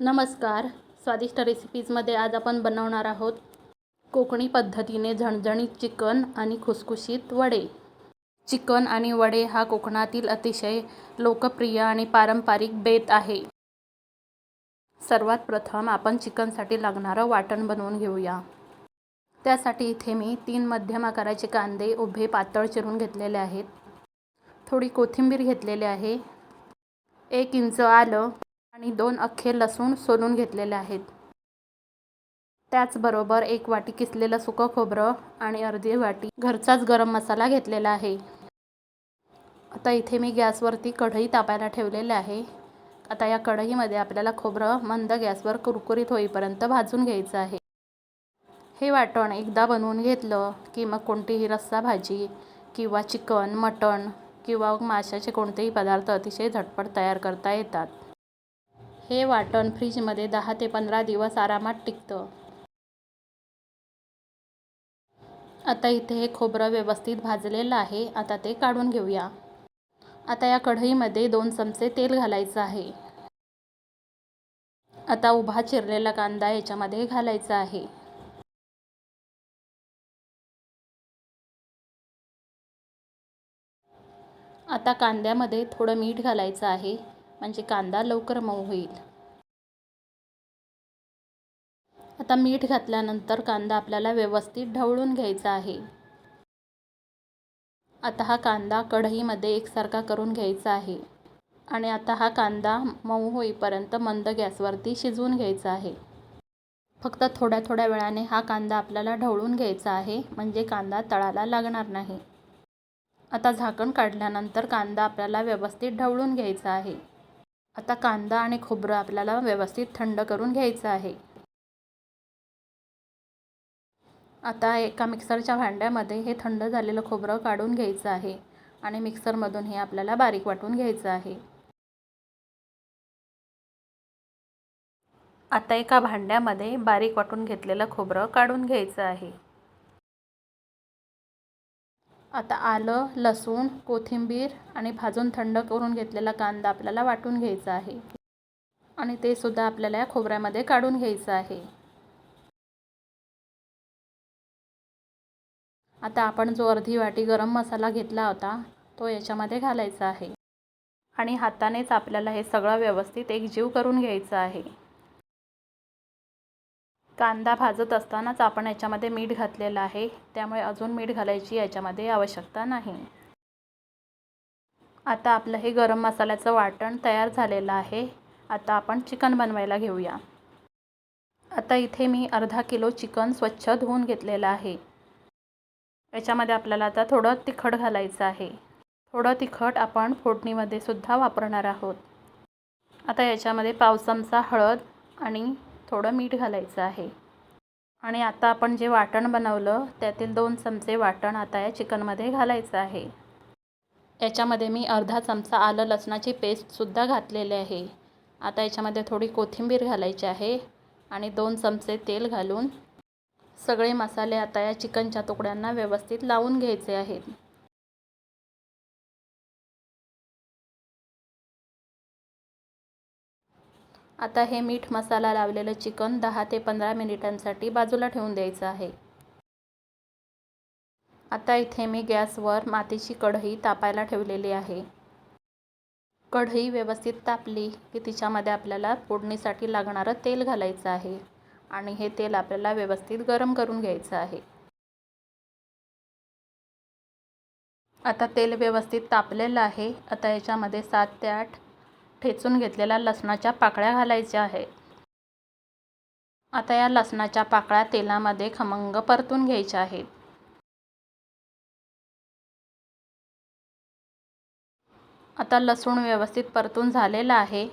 नमस्कार. स्वादिष्ट रेसिपीजमध्ये आज आपण बनवणार आहोत कोकणी पद्धतीने झणझणीत चिकन आणि खुसखुशीत वडे. चिकन आणि वडे हा कोकणातील अतिशय लोकप्रिय आणि पारंपरिक बेत आहे. सर्वात प्रथम आपण चिकनसाठी लागणारं वाटण बनवून घेऊया. त्यासाठी इथे मी 3 मध्यम आकाराचे कांदे उभे पातळ चिरून घेतलेले आहेत. थोडी कोथिंबीर घेतलेली आहे. 1 इंच आलं आणि 2 अख्खे लसूण सोलून घेतलेले आहेत. त्याचबरोबर 1 वाटी किसलेलं सुकं खोबरं आणि अर्धी वाटी घरचाच गरम मसाला घेतलेला आहे. आता इथे मी गॅसवरती कढई तापायला ठेवलेली आहे. आता या कढईमध्ये आपल्याला खोबरं मंद गॅसवर कुरकुरीत होईपर्यंत भाजून घ्यायचं आहे. हे वाटण एकदा बनवून घेतलं की मग कोणतीही रस्सा भाजी किंवा चिकन, मटण किंवा माशाचे कोणतेही पदार्थ अतिशय झटपट तयार करता येतात. हे वाटण फ्रीजमध्ये 10 ते 15 दिवस आरामात टिकतं. आता इथे हे खोबरं व्यवस्थित भाजलेलं आहे. आता ते काढून घेऊया. आता या कढईमध्ये 2 चमचे तेल घालायचं आहे. आता उभा चिरलेला कांदा याच्यामध्ये घालायचा आहे. आता कांद्यामध्ये थोडं मीठ घालायचं आहे, म्हणजे कांदा लवकर मऊ होईल. आता मीठ घातल्यानंतर कांदा आपल्याला व्यवस्थित ढवळून घ्यायचा आहे. आता हा कांदा कढईमध्ये एकसारखा करून घ्यायचा आहे आणि आता हा कांदा मऊ होईपर्यंत मंद गॅसवरती शिजवून घ्यायचा आहे. फक्त थोड्या थोड्या वेळाने हा कांदा आपल्याला ढवळून घ्यायचा आहे, म्हणजे कांदा तळाला लागणार नाही. आता झाकण काढल्यानंतर कांदा आपल्याला व्यवस्थित ढवळून घ्यायचा आहे. आता कांदा आणि खोबरं आपल्याला व्यवस्थित थंड करून घ्यायचं आहे. आता एका मिक्सरच्या भांड्यामध्ये हे थंड झालेलं खोबरं काढून घ्यायचं आहे आणि मिक्सरमधून हे आपल्याला बारीक वाटून घ्यायचं आहे. आता एका भांड्यामध्ये बारीक वाटून घेतलेलं खोबरं काढून घ्यायचं आहे. आता आलं, लसूण, कोथिंबीर आणि भाजून थंड करून घेतलेला कांदा आपल्याला वाटून घ्यायचा आहे आणि ते सुद्धा आपल्याला या खोबऱ्यामध्ये काढून घ्यायचं आहे. आता आपण जो अर्धी वाटी गरम मसाला घेतला होता तो याच्यामध्ये घालायचा आहे आणि हातानेच आपल्याला हे सगळं व्यवस्थित एकजीव करून घ्यायचं आहे. कांदा भाजत असतानाच आपण याच्यामध्ये मीठ घातलेलं आहे, त्यामुळे अजून मीठ घालायची याच्यामध्ये आवश्यकता नाही. आता आपलं हे गरम मसाल्याचं वाटण तयार झालेलं आहे. आता आपण चिकन बनवायला घेऊया. आता इथे मी अर्धा किलो चिकन स्वच्छ धुवून घेतलेलं आहे. याच्यामध्ये आपल्याला आता थोडं तिखट घालायचं आहे. थोडं तिखट आपण फोडणीमध्ये सुद्धा वापरणार आहोत. आता याच्यामध्ये पाव चमचा हळद आणि थोडं मीठ घालायचं आहे आणि आता आपण जे वाटण बनवलं त्यातील 2 चमचे वाटण आता या चिकनमध्ये घालायचं आहे. याच्यामध्ये मी अर्धा चमचा आलं लसणाची पेस्टसुद्धा घातलेली आहे. आता याच्यामध्ये थोडी कोथिंबीर घालायची आहे आणि 2 चमचे तेल घालून सगळे मसाले आता या चिकनच्या तुकड्यांना व्यवस्थित लावून घ्यायचे आहेत. आता हे मीठ मसाला लावलेलं चिकन 10 ते 15 मिनिटांसाठी बाजूला ठेवून द्यायचं आहे. आता इथे मी गॅसवर मातीची कढई तापायला ठेवलेली आहे. कढई व्यवस्थित तापली की तिच्यामध्ये आपल्याला फोडणीसाठी लागणारं तेल घालायचं आहे आणि हे तेल आपल्याला व्यवस्थित गरम करून घ्यायचं आहे. आता तेल व्यवस्थित तापलेलं आहे. आता याच्यामध्ये 7 ते 8 ठेचून घेतलेल्या लसणाच्या पाकळ्या घालायच्या आहेत. आता या लसणाच्या पाकळ्या तेलामध्ये खमंग परतून घ्यायच्या आहेत. आता लसूण व्यवस्थित परतून झालेला आहे.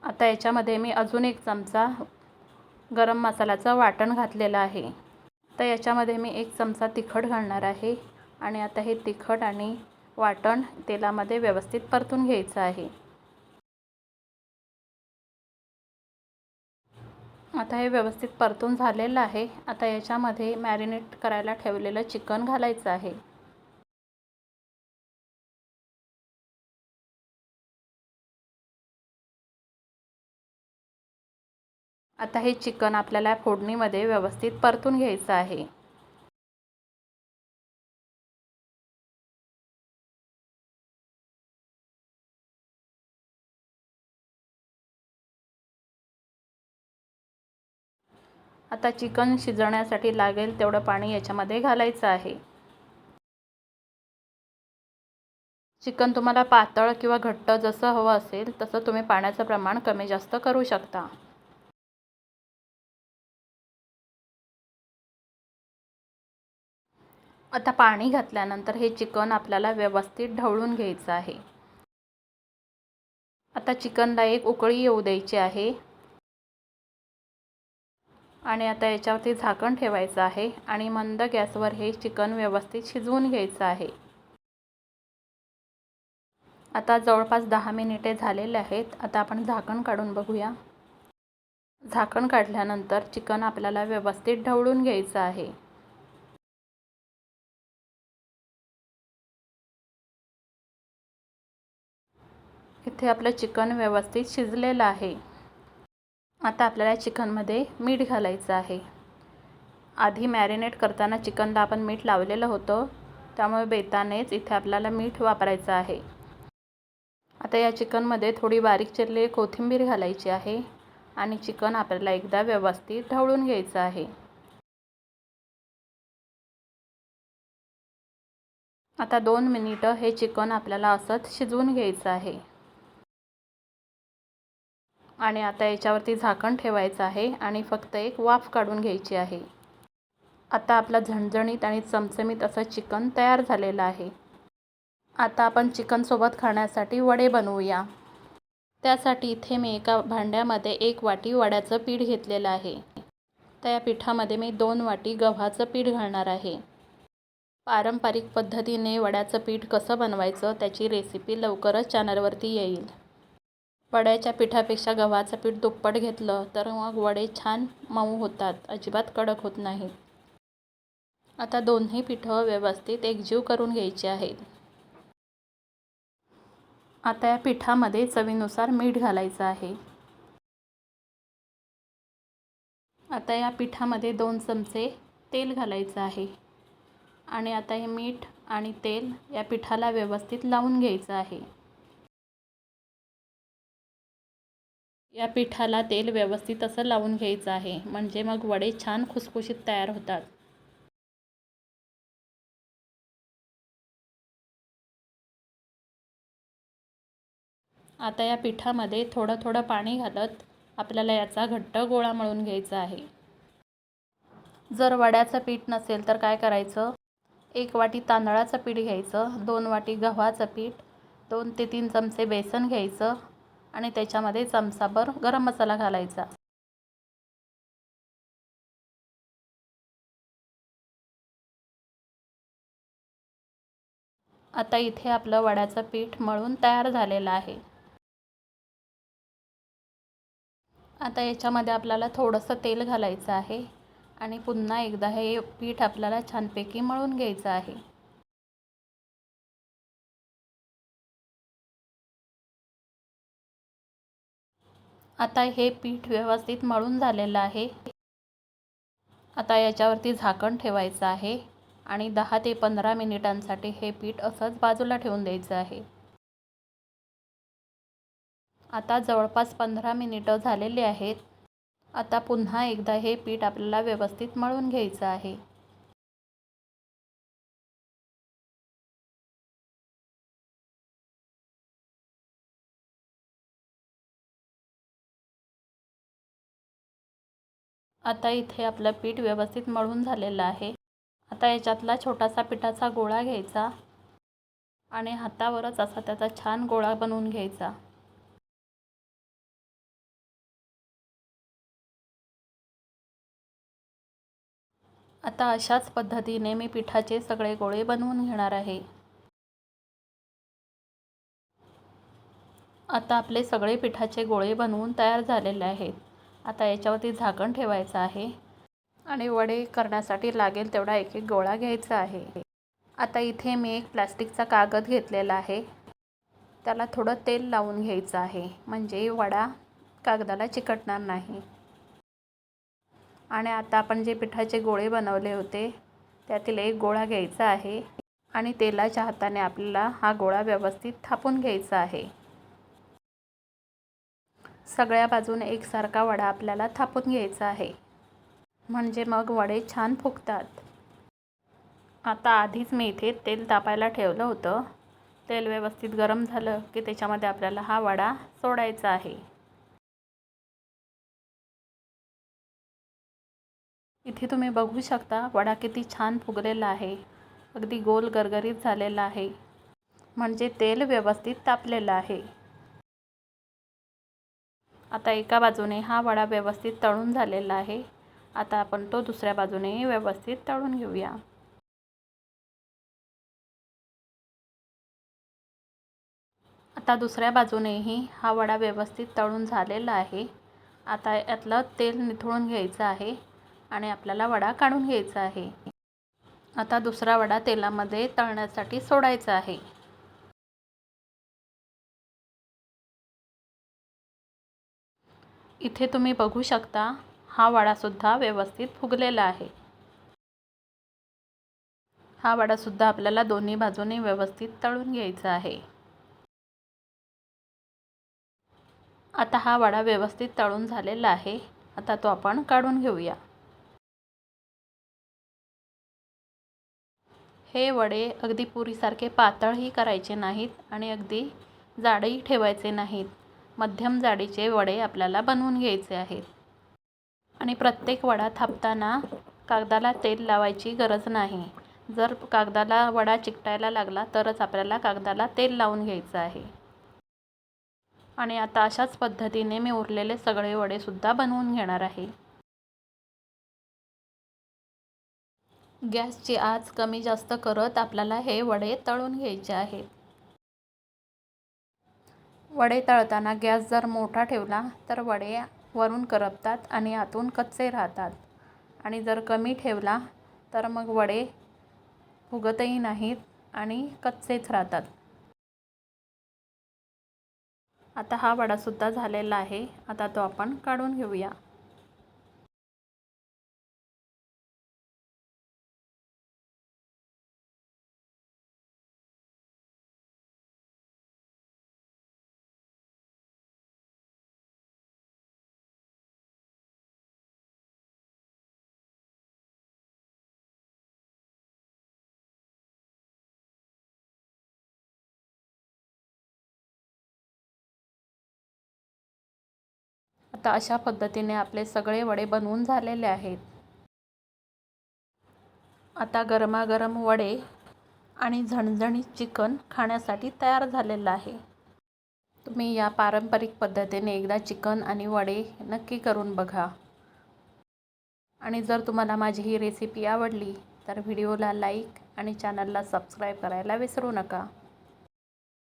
आता याच्यामध्ये मी अजून 1 चमचा गरम मसाल्याचं वाटण घातलेलं आहे. तर याच्यामध्ये मी 1 चमचा तिखट घालणार आहे आणि आता हे तिखट आणि वाटण तेलामध्ये व्यवस्थित परतून घ्यायचं आहे. आता हे व्यवस्थित परतून झालेलं आहे. आता याच्यामध्ये मॅरिनेट करायला ठेवलेलं चिकन घालायचं आहे. आता हे चिकन आपल्याला फोडणीमध्ये व्यवस्थित परतून घ्यायचं आहे. आता चिकन शिजवण्यासाठी लागेल तेवढं पाणी याच्यामध्ये घालायचं आहे. चिकन तुम्हाला पातळ किंवा घट्ट जसं हवं असेल तसं तुम्ही पाण्याचं प्रमाण कमी जास्त करू शकता. आता पाणी घातल्यानंतर हे चिकन आपल्याला व्यवस्थित ढवळून घ्यायचं आहे. आता चिकनला एक उकळी येऊ द्यायची आहे आणि आता याच्यावरती झाकण ठेवायचं आहे आणि मंद गॅसवर हे चिकन व्यवस्थित शिजवून घ्यायचं आहे. आता जवळपास 10 मिनिटे झालेले आहेत. आता आपण झाकण काढून बघूया. झाकण काढल्यानंतर चिकन आपल्याला व्यवस्थित ढवळून घ्यायचं आहे. इथे आपलं चिकन व्यवस्थित शिजलेलं आहे. आता आपल्याला चिकनमध्ये मीठ घालायचं आहे. आधी मॅरिनेट करताना चिकनला आपण मीठ लावलेलं होतं, त्यामुळे बेतानेच इथे आपल्याला मीठ वापरायचं आहे. आता या चिकनमध्ये थोडी बारीक चिरलेली कोथिंबीर घालायची आहे आणि चिकन आपल्याला एकदा व्यवस्थित ढवळून घ्यायचं आहे. आता 2 मिनिटं हे चिकन आपल्याला असंच शिजवून घ्यायचं आहे आणि आता याच्यावरती झाकण ठेवायचं आहे आणि फक्त एक वाफ काढून घ्यायची आहे. आता आपलं झणझणीत आणि चमचमीत असं चिकन तयार झालेलं आहे. आता आपण चिकनसोबत खाण्यासाठी वडे बनवूया. त्यासाठी इथे मी एका भांड्यामध्ये 1 वाटी वड्याचं पीठ घेतलेलं आहे. त्या पिठामध्ये मी 2 वाटी गव्हाचं पीठ घालणार आहे. पारंपरिक पद्धतीने वड्याचं पीठ कसं बनवायचं त्याची रेसिपी लवकरच चॅनलवरती येईल. वड्याच्या पिठापेक्षा गव्हाचं पीठ दुप्पट घेतलं तर मग वडे छान मऊ होतात, अजिबात कडक होत नाहीत. आता दोन्ही पिठं व्यवस्थित एकजीव करून घ्यायची आहेत. आता या पिठामध्ये चवीनुसार मीठ घालायचं आहे. आता या पिठामध्ये 2 चमचे तेल घालायचं आहे आणि आता हे मीठ आणि तेल या पिठाला व्यवस्थित लावून घ्यायचं आहे. या पिठाला तेल व्यवस्थित असं लावून घ्यायचं आहे, म्हणजे मग वडे छान खुसखुशीत तयार होतात. आता या पिठामध्ये थोडं थोडं पाणी घालत आपल्याला याचा घट्ट गोळा मळून घ्यायचा आहे. जर वड्याचं पीठ नसेल तर काय करायचं, 1 वाटी तांदळाचं पीठ घ्यायचं, 2 वाटी गव्हाचं पीठ, 2 ते 3 चमचे बेसन घ्यायचं आणि त्याच्यामध्ये चमचाभर गरम मसाला घालायचा. आता इथे आपलं वड्याचं पीठ मळून तयार झालेलं आहे. आता याच्यामध्ये आपल्याला थोडंसं तेल घालायचं आहे आणि पुन्हा एकदा हे पीठ आपल्याला छानपैकी मळून घ्यायचं आहे. आता हे पीठ व्यवस्थित मळून झालेलं आहे. आता याच्यावरती झाकण ठेवायचं आहे आणि 10 ते 15 मिनिटांसाठी हे पीठ असंच बाजूला ठेवून द्यायचं आहे. आता जवळपास 15 मिनिटं झालेली आहेत. आता पुन्हा एकदा हे पीठ आपल्याला व्यवस्थित मळून घ्यायचं आहे. आता इथे आपलं पीठ व्यवस्थित मळून झालेलं आहे. आता याच्यातला छोटासा पिठाचा गोळा घ्यायचा आणि हातावरच असा त्याचा छान गोळा बनवून घ्यायचा. आता अशाच पद्धतीने मी पिठाचे सगळे गोळे बनवून घेणार आहे. आता आपले सगळे पिठाचे गोळे बनवून तयार झालेले आहेत. आता याच्यावरती झाकण ठेवायचं आहे आणि वडे करण्यासाठी लागेल तेवढा एक एक गोळा घ्यायचा आहे. आता इथे मी एक प्लास्टिकचा कागद घेतलेला आहे. त्याला थोडं तेल लावून घ्यायचं आहे, म्हणजे वडा कागदाला चिकटणार नाही. आणि आता आपण जे पिठाचे गोळे बनवले होते त्यातील एक गोळा घ्यायचा आहे आणि तेलाच्या हाताने आपल्याला हा गोळा व्यवस्थित थापून घ्यायचा आहे. सगळ्या बाजूने एकसारखा वडा आपल्याला थापून घ्यायचा आहे, म्हणजे मग वडे छान फुगतात. आता आधीच मी इथे तेल तापायला ठेवलं होतं. तेल व्यवस्थित गरम झालं की त्याच्यामध्ये आपल्याला हा वडा सोडायचा आहे. इथे तुम्ही बघू शकता वडा किती छान फुगलेला आहे. अगदी गोल गरगरीत झालेला आहे, म्हणजे तेल व्यवस्थित तापलेलं आहे. आता एका बाजूने हा वडा व्यवस्थित तळून झालेला आहे. आता आपण तो दुसऱ्या बाजूनेही व्यवस्थित तळून घेऊया. आता दुसऱ्या बाजूनेही हा वडा व्यवस्थित तळून झालेला आहे. आता यातलं तेल निथळून घ्यायचं आहे आणि आपल्याला वडा काढून घ्यायचा आहे. आता दुसरा वडा तेलामध्ये तळण्यासाठी सोडायचा आहे. इथे तुम्ही बघू शकता हा वडासुद्धा व्यवस्थित फुगलेला आहे. हा वडासुद्धा आपल्याला दोन्ही बाजूने व्यवस्थित तळून घ्यायचा आहे. आता हा वडा व्यवस्थित तळून झालेला आहे. आता तो आपण काढून घेऊया. हे वडे अगदी पुरीसारखे पातळही करायचे नाहीत आणि अगदी जाडही ठेवायचे नाहीत. मध्यम जाडीचे वडे आपल्याला बनवून घ्यायचे आहेत. आणि प्रत्येक वडा थापताना कागदाला तेल लावायची गरज नाही. जर कागदाला वडा चिकटायला लागला तरच आपल्याला कागदाला तेल लावून घ्यायचं आहे. आणि आता अशाच पद्धतीने मी उरलेले सगळे वडेसुद्धा बनवून घेणार आहे. गॅसची आच कमी जास्त करत आपल्याला हे वडे तळून घ्यायचे आहेत. वडे तळताना गॅस जर मोठा ठेवला तर वडे वरून करपतात आणि आतून कच्चे राहतात. आणि जर कमी ठेवला तर मग वडे फुगतही नाहीत आणि कच्चेच राहतात. आता हा वडासुद्धा झालेला आहे. आता तो आपण काढून घेऊया. आता अशा पद्धतीने आपले सगळे वडे बनवून झालेले आहेत. आता गरमागरम वडे आणि झणझणीत चिकन खाण्यासाठी तयार झालेलं आहे. तुम्ही या पारंपरिक पद्धतीने एकदा चिकन आणि वडे नक्की करून बघा. आणि जर तुम्हाला माझी ही रेसिपी आवडली तर व्हिडिओला लाईक आणि चॅनलला सबस्क्राईब करायला विसरू नका.